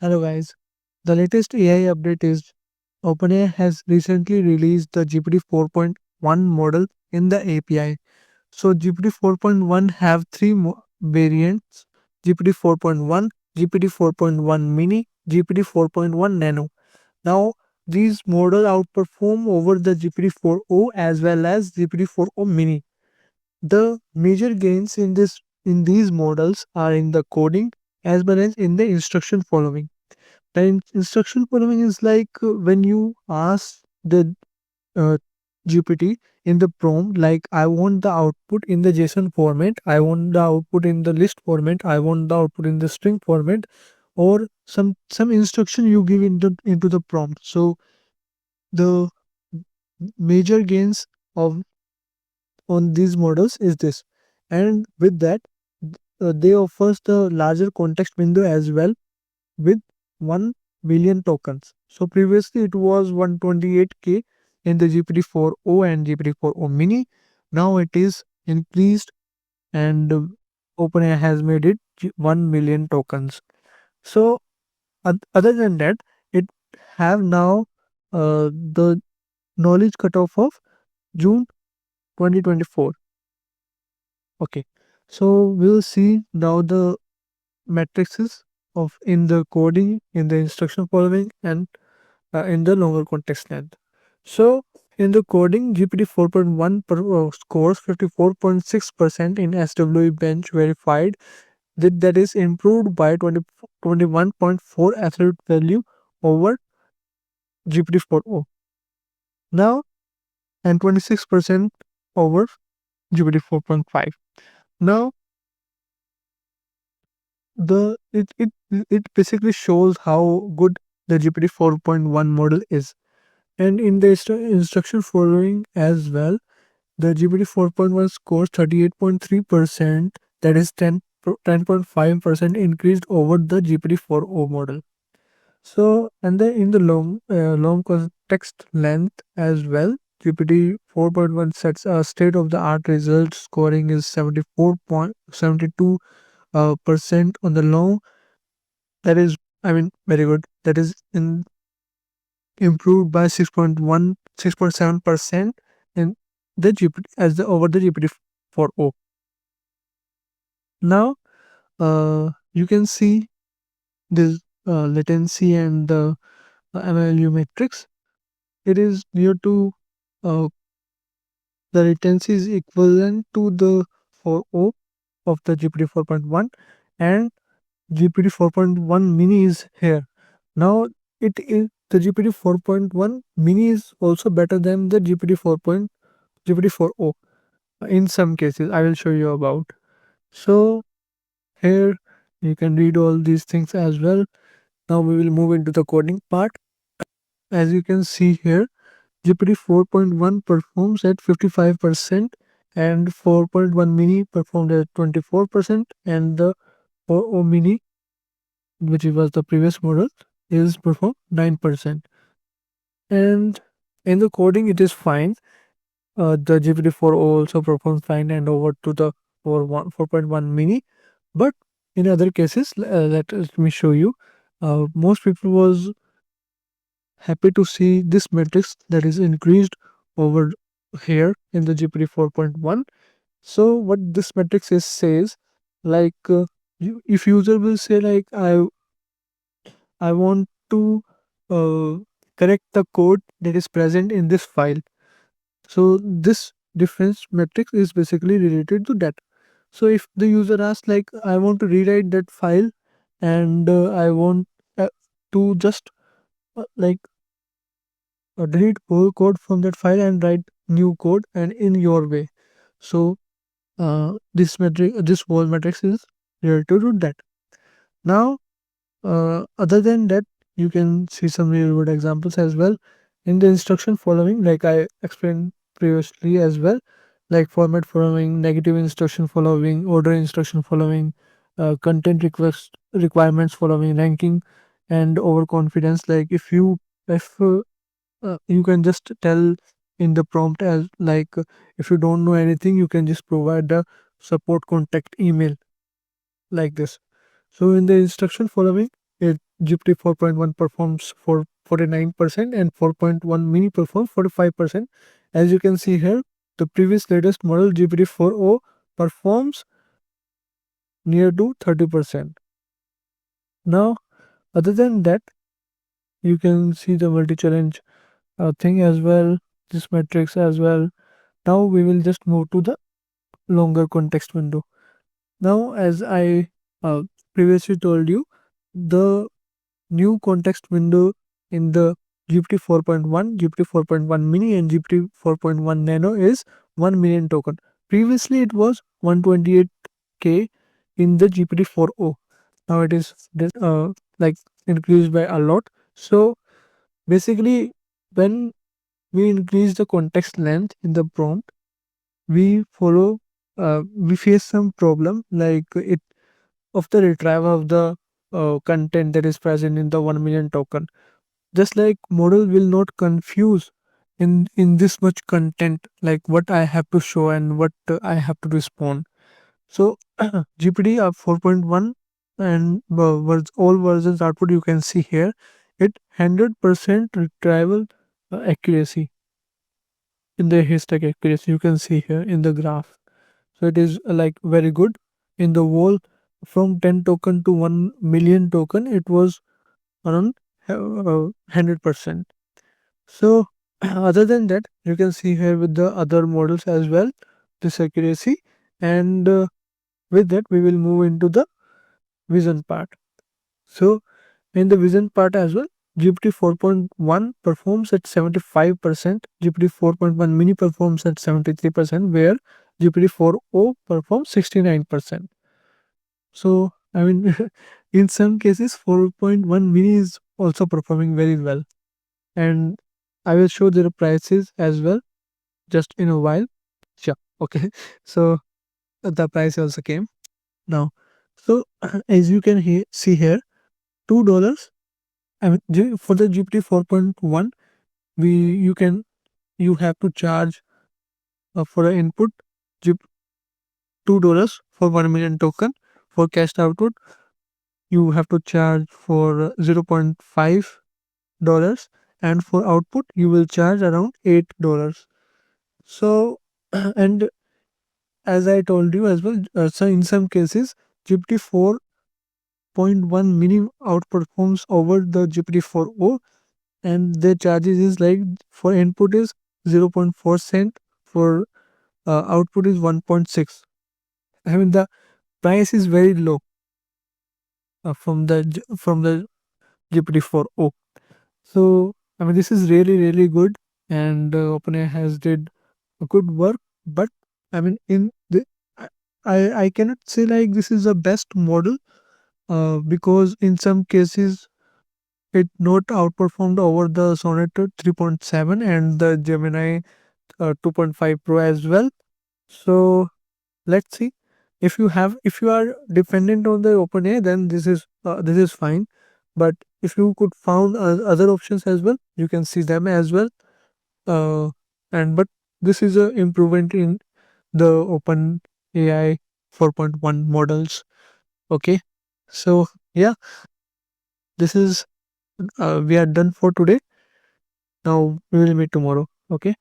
Hello guys. The latest AI update is OpenAI has recently released the GPT 4.1 model in the API. So GPT 4.1 have three variants: GPT 4.1, GPT 4.1 mini, GPT 4.1 nano. Now these models outperform over the GPT 4.0 as well as GPT 4.0 mini. The major gains in these models are in the coding as well as in the instruction following. The instruction following is like when you ask the uh, GPT in the prompt, like I want the output in the JSON format, I want the output in the list format, I want the output in the string format, or some instruction you give into the prompt. So the major gains of on these models is this, and with that, they offers the larger context window as well with 1 billion tokens. So previously it was 128K in the GPT-4o and GPT-4o mini. Now it is increased, and OpenAI has made it 1 million tokens. So other than that, it have now the knowledge cutoff of June 2024. Okay. So we'll see now the matrices of in the coding, in the instruction following, and in the longer context length. So, in the coding, GPT 4.1 scores 54.6% in SWE bench verified, that is improved by 21.4 absolute value over GPT 4.0. Now, and 26% over GPT 4.5. Now, it basically shows how good the GPT 4.1 model is. And in the instruction following as well, the GPT 4.1 scores 38.3%, that is 10.5% increased over the GPT 4.0 model. So, and then in the long context length as well, GPT 4.1 sets a state of the art result. Scoring is 74.72 percent on the long. That is, I mean, very good. That is improved by 6.7% in the GPT as the over the GPT 4.0. Now, you can see this latency and the MLU matrix. It is near to uh, the latency is equivalent to the 4.0 of the GPT 4.1, and GPT 4.1 mini is here. Now, it is the GPT 4.1 mini is also better than the GPT 4.0 in some cases. I will show you about. So here you can read all these things as well. Now we will move into the coding part. As you can see here, GPT 4.1 performs at 55%, and 4.1 mini performed at 24%, and the 4.0 mini, which was the previous model, is performed 9%. And in the coding it is fine. The GPT 4.0 also performs fine and over to the 4.1 mini. But in other cases, let me show you. Most people was happy to see this matrix that is increased over here in the GPT 4.1. So what this matrix is says, like if user will say like I want to uh, correct the code that is present in this file. So this difference matrix is basically related to that. So if the user asks like I want to rewrite that file, and I want to just like delete whole code from that file and write new code and in your way. So this whole matrix is related to that. Now, other than that, you can see some real world examples as well in the instruction following, like I explained previously as well, like format following, negative instruction following, order instruction following, content request requirements following, ranking, and overconfidence. Like if you can just tell in the prompt as like if you don't know anything, you can just provide the support contact email like this. So in the instruction following, it GPT 4.1 performs for 49% and 4.1 mini performs 45%. As you can see here, the previous latest model GPT 4.0 performs near to 30%. Now, other than that, you can see the multi-challenge thing as well, this matrix as well. Now we will just move to the longer context window. Now, as I uh, previously told you, the new context window in the GPT 4.1, GPT 4.1 mini, and GPT 4.1 nano is 1 million token. Previously, it was 128K in the GPT 4.0. Now it is like increased by a lot. So basically, when we increase the context length in the prompt, we follow, we face some problem like it of the retrieval of the content that is present in the 1 million token. Just like model will not confuse in this much content, like what I have to show and what I have to respond. So GPT 4.1 and all versions output you can see here, it 100% retrieval accuracy in the hashtag accuracy you can see here in the graph. So it is like very good in the whole. From 10 token to 1 million token, it was around 100%. So other than that, you can see here with the other models as well this accuracy. And with that we will move into the vision part. So in the vision part as well, GPT 4.1 performs at 75%, GPT 4.1 mini performs at 73%, where GPT 4.0 performs 69%. So I mean, in some cases 4.1 mini is also performing very well, and I will show their prices as well just in a while. Sure. Okay. So the price also came now. So as you can see here, $2. I mean, for the GPT 4.1, we you have to charge for the input $2 for 1 million token. For cash output, you have to charge for $0.5, and for output you will charge around $8. So and as I told you as well, so in some cases GPT 4.1 mini outperforms over the GPT 4.0, and the charges is like for input is zero point 0.4 cent, for output is 1.6. I mean the price is very low from the GPT 4.0. So I mean this is really good, and OpenAI has did a good work. But I mean in the I I cannot say like this is the best model, because in some cases it not outperformed over the Sonnet 3.7 and the Gemini 2.5 Pro as well. So let's see, if you are dependent on the OpenAI, then this is fine. But if you could found other options as well, you can see them as well. uh, and but this is a improvement in the OpenAI 4.1 models. Okay, so yeah, this is we are done for today. Now we will meet tomorrow. Okay.